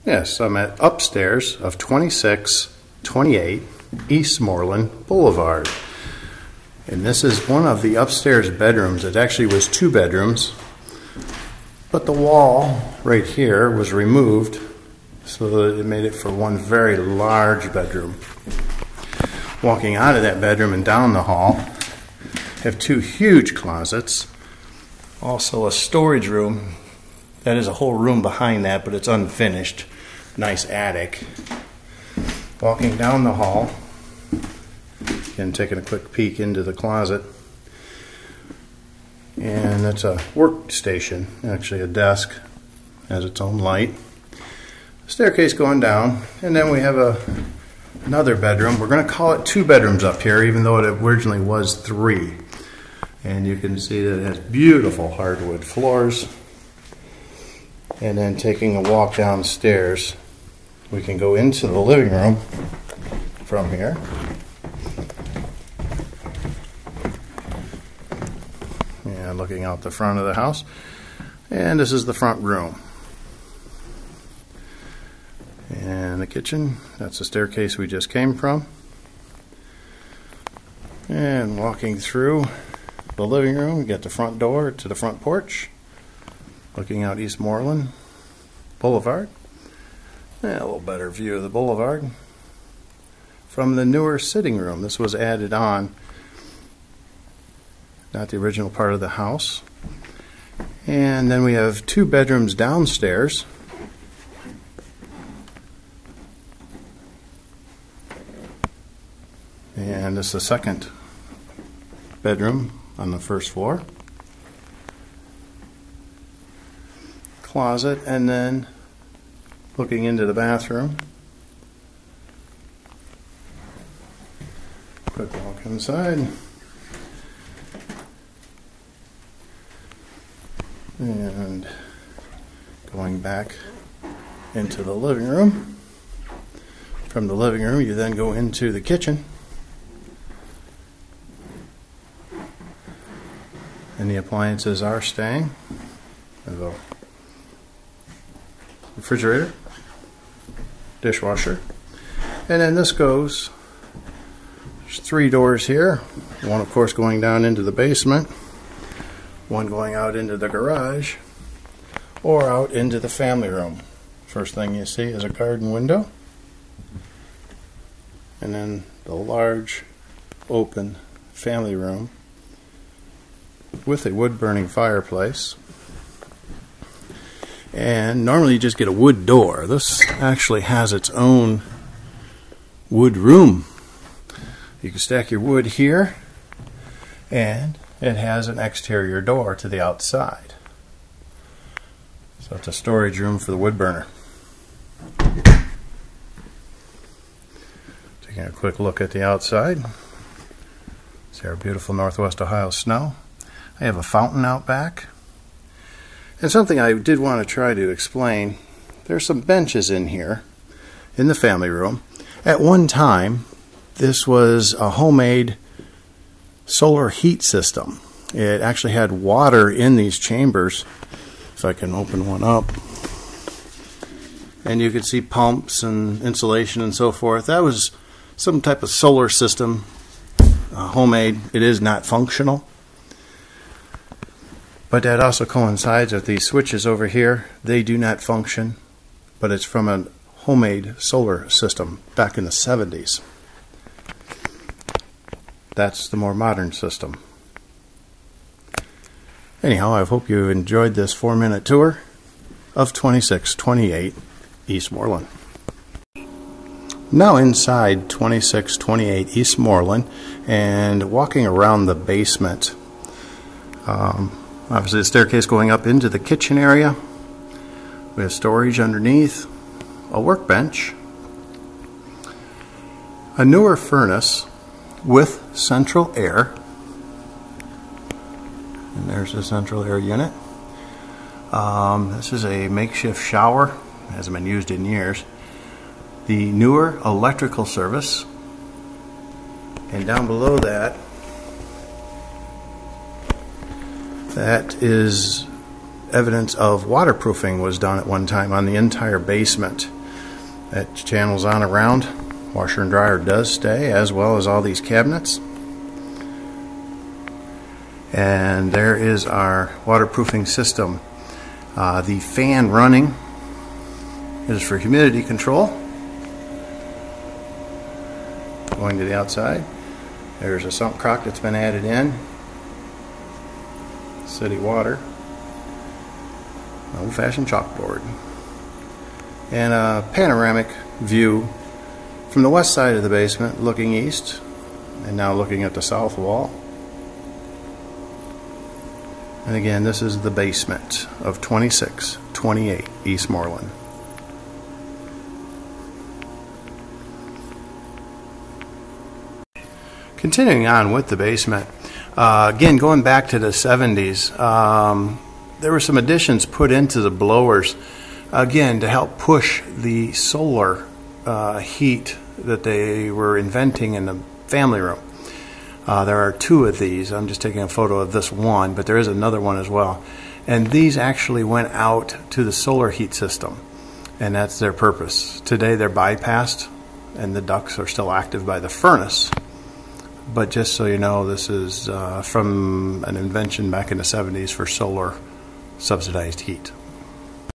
Yes, I'm at upstairs of 2628 Eastmoreland Boulevard. And this is one of the upstairs bedrooms. It actually was 2 bedrooms, but the wall right here was removed so that it made it for one very large bedroom. Walking out of that bedroom and down the hall, have 2 huge closets, also a storage room. That is a whole room behind that, but it's unfinished. Nice attic. Walking down the hall, again taking a quick peek into the closet, and it's a workstation, actually a desk, has its own light. Staircase going down, and then we have another bedroom. We're going to call it 2 bedrooms up here, even though it originally was 3. And you can see that it has beautiful hardwood floors. And then taking a walk downstairs, we can go into the living room from here. And looking out the front of the house. And this is the front room. And the kitchen, that's the staircase we just came from. And walking through the living room, we get the front door to the front porch. Looking out Eastmoreland Boulevard. And a little better view of the boulevard. From the newer sitting room, this was added on, not the original part of the house. And then we have 2 bedrooms downstairs. And this is the second bedroom on the first floor. Closet, and then looking into the bathroom. Quick walk inside. And going back into the living room. From the living room, you then go into the kitchen. And the appliances are staying. There's a refrigerator, dishwasher, and then this goes, there's 3 doors here, one of course going down into the basement, one going out into the garage, or out into the family room. First thing you see is a garden window, and then the large open family room with a wood-burning fireplace. And normally you just get a wood door. This actually has its own wood room. You can stack your wood here, and it has an exterior door to the outside. So it's a storage room for the wood burner. Taking a quick look at the outside. See our beautiful Northwest Ohio snow. I have a fountain out back. And something I did want to try to explain, there's some benches in here in the family room. At one time, this was a homemade solar heat system. It actually had water in these chambers. If I can open one up. And you could see pumps and insulation and so forth. That was some type of solar system, homemade. It is not functional. But that also coincides with these switches over here. They do not function, but it's from a homemade solar system back in the 70s. That's the more modern system. Anyhow, I hope you enjoyed this 4-minute tour of 2628 Eastmoreland. Now inside 2628 Eastmoreland and walking around the basement. Obviously the staircase going up into the kitchen area. We have storage underneath, a workbench, a newer furnace with central air. And there's the central air unit. This is a makeshift shower. It hasn't been used in years. The newer electrical service. And down below that, that is evidence of waterproofing was done at one time on the entire basement. That channels on around. Washer and dryer does stay, as well as all these cabinets. And there is our waterproofing system. The fan running is for humidity control. Going to the outside, there's a sump crock that's been added in. City water. Old-fashioned chalkboard. And a panoramic view from the west side of the basement looking east, and now looking at the south wall. And again, this is the basement of 2628 Eastmoreland. Continuing on with the basement, again going back to the 70s, there were some additions put into the blowers, again to help push the solar heat that they were inventing in the family room. There are two of these. I'm just taking a photo of this one, but there is another one as well. And these actually went out to the solar heat system, and that's their purpose. Today they're bypassed, and the ducts are still active by the furnace. But just so you know, this is from an invention back in the 70s for solar subsidized heat.